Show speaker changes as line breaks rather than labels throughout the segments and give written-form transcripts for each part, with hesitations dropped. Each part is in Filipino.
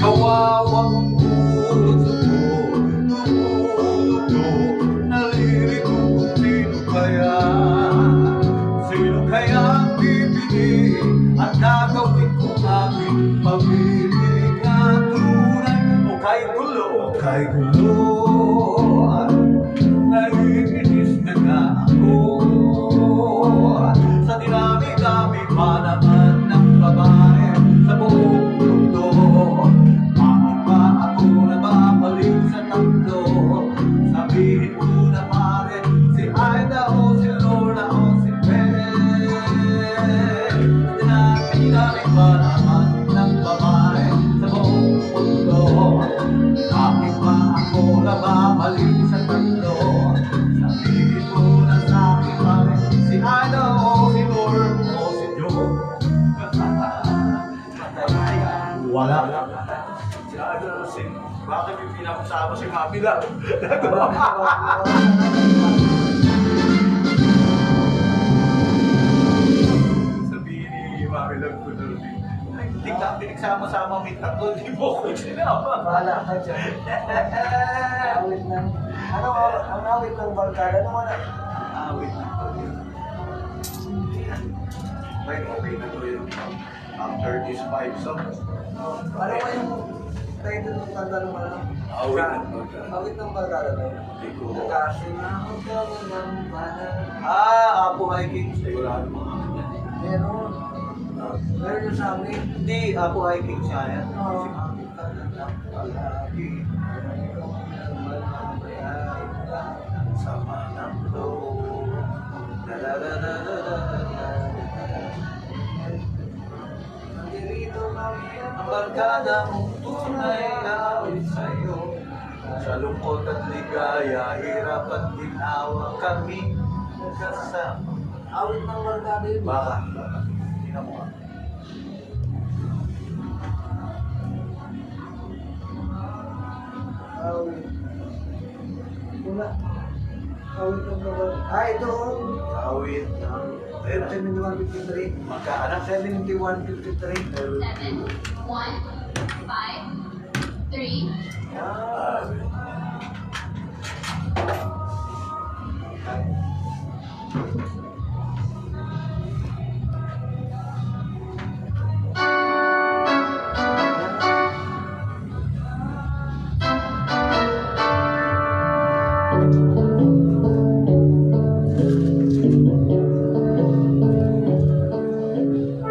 Kawawang puso ko, tumutulo, nalilito kung sino kaya ang pipiliin at gagawin kong aking pamilya tunay o kay gulo, naiinis na nga ako sa dinami-dami pa naman ng babae sa buong mundo. Bakit ba ako nababalik sa tatlo? Sabihin mo na pare, si Aida o si Lorna o si Beth. Dinami-dami pa naman ng babae sa buong mundo. Bakit ba ako nababalik sa tatlo? Sabihin mo na sa akin pare, si Aida o si Lorna o si Joe. Wala. Si Aida o si... Bakit yung pinapasama si Mami lang? Sabihin ni Mami lang ko na rin. Ay, pinagsama-sama may tatlo, di mo ko sinama.
Wala ka dyan. Awit ng... Ano ang awit ng barkada? Ano wala?
Awit na to yun. Okay na to yun. After these 5 songs.
Ano ba yung title ng kanta ng ano?
Awit ng barkada.
Awit ng barkada na yun.
Hindi ko.
Nakasinahod ka mo ng banan.
Apo hiking. Wala namang ako yan.
Meron. Meron yung sa amin.
Hindi, Apo hiking siya yan.
Oo.
Si Mami ka na lang palagi. Sama ng loob.
Nandito kami
Ang barkada mong tunay awit sa'yo. Sa lungkot at ligaya, hirap at ginawa kami kasama.
awit ng barkada yun.
Baka, tingnan mo nga.
Awit. Wala. Awit ng barkada. Ah, ito.
Awit ng pera.
7153.
Magkaanak
7153.
7, 1, 5, 3,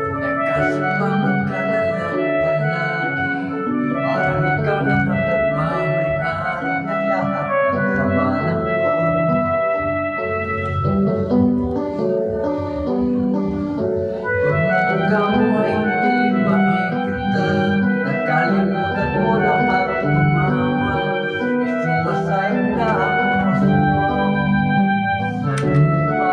Nagkasalamat ka na lang palagi. Parang ikaw na ang nagmamay-ari ng lahat ng sama ng loob. Pagmamagka mo ay hindi makikita. Nakalimutan mo na parang tumawa. Isumasayang na ang puso mo sa lupa.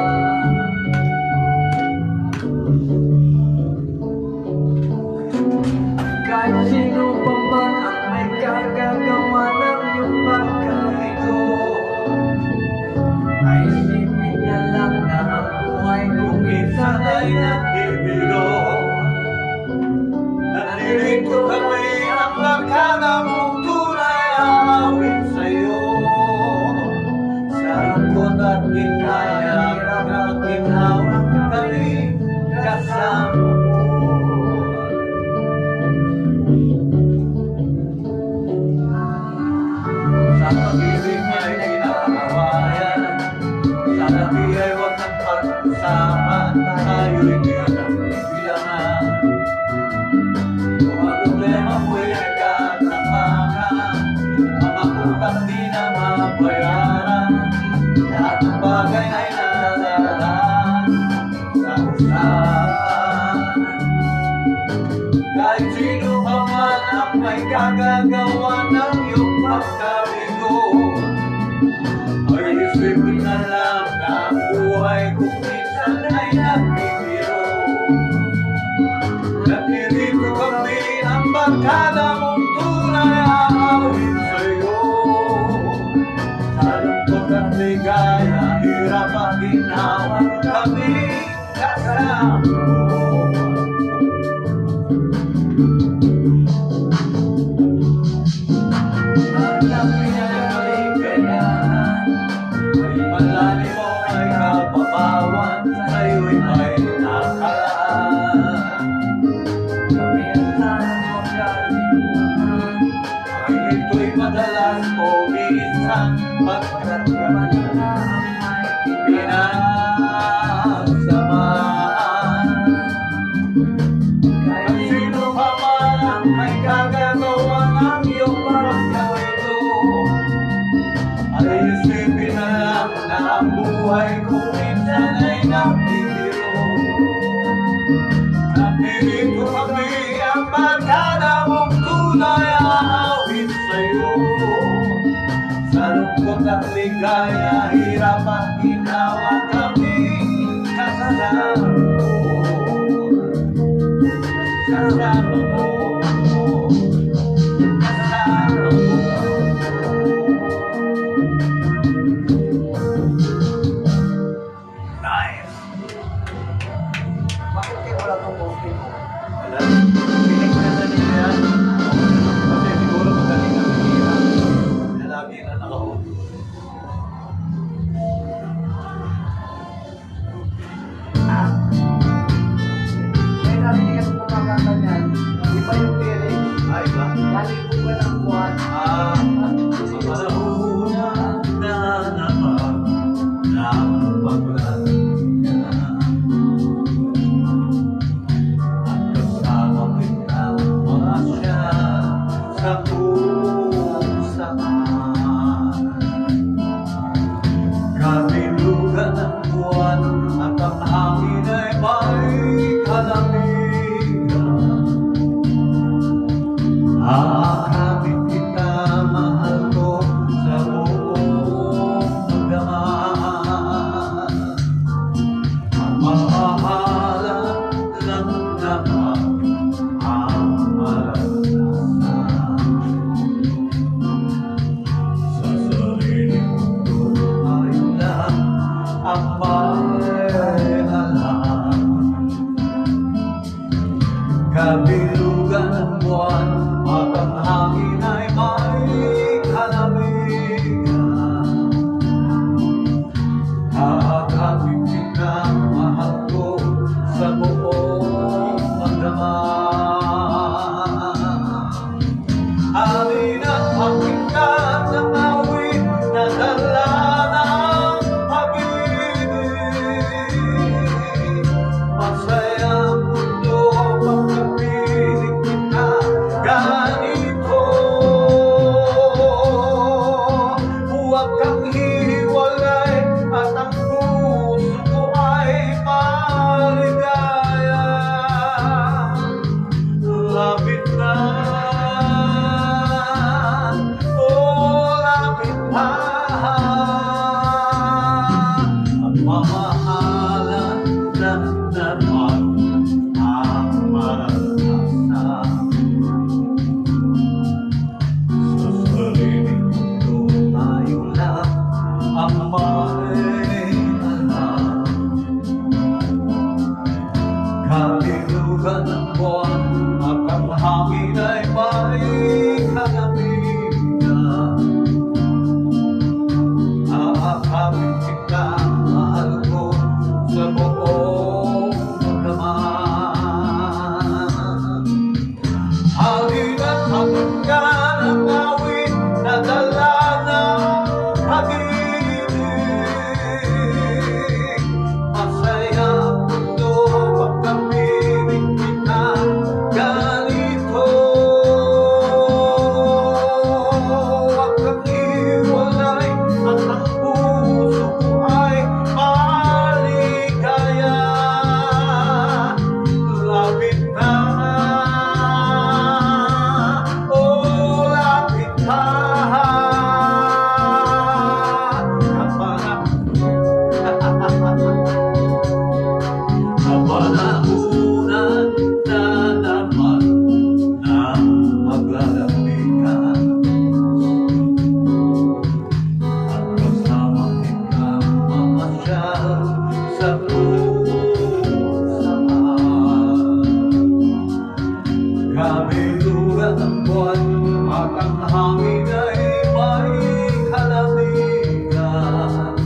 Kahit sino pa man ang may kagagawa ng iyong pagkabigo, ay isipin niya lang na ang buhay kung minsan ay nagbibiro.
Nandito kami ang barkada mong tunay awit sa'yo. Sa lungkot at ligaya, hirap at ginawa kami kasama mo. Sa pag-ibig ay kinakawayan, sa labi ay huwag ng pag-usapan, tayo'y pinagbilangan. Kung ang problema mo'y nagkatapakan, mga utang di na mabayaran, lahat ng bagay ay nadadaan sa usapan. Kahit sino pa man ang may kagagawa ng iyong pagkabigo, ay isipin na lang na ang buhay kung minsan ay nagbibiro. Nandito kami ang barkada mong tunay awit sa'yo. Sa lungkot at ligaya, hirap at ginawa kami kasama mo. ako'y madalas o minsan pagkatraman na pinagsamaan. At sino pa man ang may kagagawa ng iyong parang gawin mo, ay isipin na lang na ang buhay ko minsan ay nagbibiro. Nandito kami ang barkada mong tunay aawit sa'yo. Sa lungkot at ligaya, hirap at ginawa kami kasalanan mo. Kasalanan mo. Kasalanan mo. Nice.
Bakit kayo wala tong okay?
Wala. Piling ko na sa nila yan. Kasi siguro magaling ang hira. Kaya lagi na nakahold.
Kaya narinig ako kumakanta niyan. Iba yung lyrics.
Ay ba?
Nalipog ka ng buwan.
Sa panahon na naman na paglalang ka. At kasama kita mga siya sa kung saan. Kabilugan ng buwan at ang hangin ay may kalamigan. Aakapit kita, mahal ko, sa buong magdamag. Ang mahahalan lang naman ang maranasan. Sa sarili ko ay lang ang may alam. Kabilugan ng buwan at ang hangin ay may kalamigan. Aakapit kita, mahal ko, sa buong magdamag. Alin at pakinggan ng awit na dala ng pag-ibig. Masaya ang mundo pagkapiling kita ganito. Huwag kang hiwalay at ang puso ko ay maligaya. Lapit na, oh lapit na, at mamahalan lang naman ang maranasan. Sa sarili ko tayo lang ang may alam. Kabilugan ng buwan at ang hangin ay may kalamigan. Aakapit kita, mahal ko, sa buong magdamag. Alin at pakinggan ang awit na dala ng pag-ibig. Masaya ang mundo pagkapiling kita ganito. Huwag kang hiwalay at ang puso ko ay maligaya. Lapit na, oh lapit na, at parang kapanahunan na naman ng maglalamigan. At kasama kita mamasyal sa kung saan. Kabilugan ng buwan at ang hangin ay may kalamigan.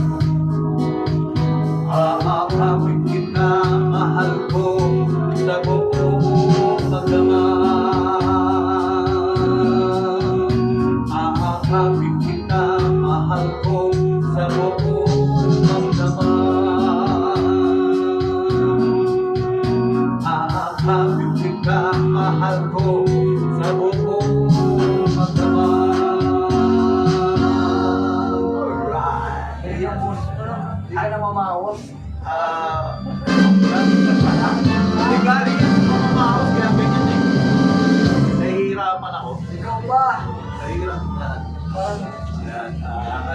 Aakapit kita, mahal ko, sa buong magdamag.
mamaos.
Hindi galing yan sa mamaos, kaya ganyan eh. Nahihirapan ako.
Ikaw ba?
Nahihirapan.
Parang,
Yan,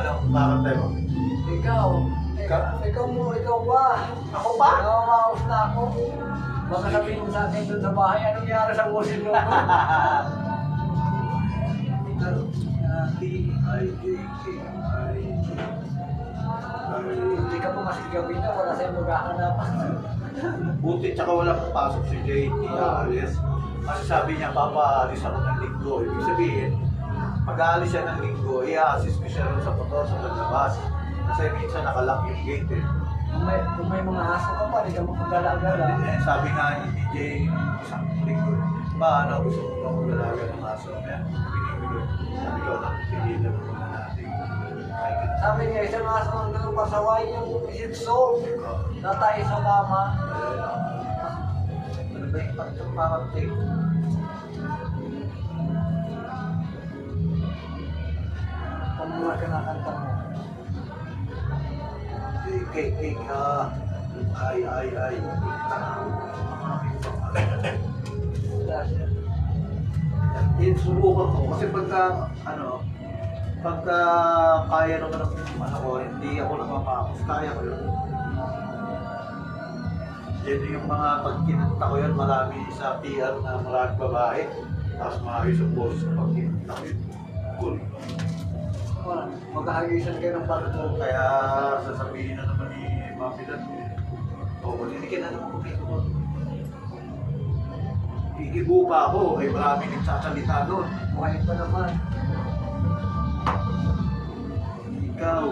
anong kakantay mo?
ikaw. Ikaw ba?
Ako pa?
Namamaos na ako. Baka sabihin mo sa akin doon sa bahay, anong nangyari sa musik mo? Hindi ka pa masigawin na, wala sa'yo maghahanapan.
Buti tsaka wala pang pasok si Jay, hindi aalis. Kasi sabi niya, papaalis ako ng linggo. Ibig sabihin, pag-aalis siya ng linggo, i-assist ko siya rin sa motor sa paglabas. Kasi minsan nakalock yung gate eh.
Kung may mga aso ka pa, hindi ka makagala-gala.
Sabi nga ni DJ, isang linggo, paano gusto mo bang maglalaga ng aso? Kaya pinipilo. Sabi ko, pigilan mo na natin.
Sabi niya, isang aso ang ganun pasaway yung isip soul. Natay sa kama.
Ano ba yung pagkaparate?
Kung mga kinakanta mo.
Cake, ay.
Wala siya.
Subukan ko kasi pagka kaya naman ng ko, hindi ako namamakos, kaya ko yun. Yan yung mga pag kinanta ko yun, marami sa PR na maraming babae, tapos maayos ang boses na pag kinanta ko yun. Cool.
Maghahagisan kayo ng barko.
Kaya sasabihin na naman ni Mami Dan, malilikin na naman ko. Igibo pa ako, ay maraming nagsasalita doon.
Buhay pa naman.
Ikaw,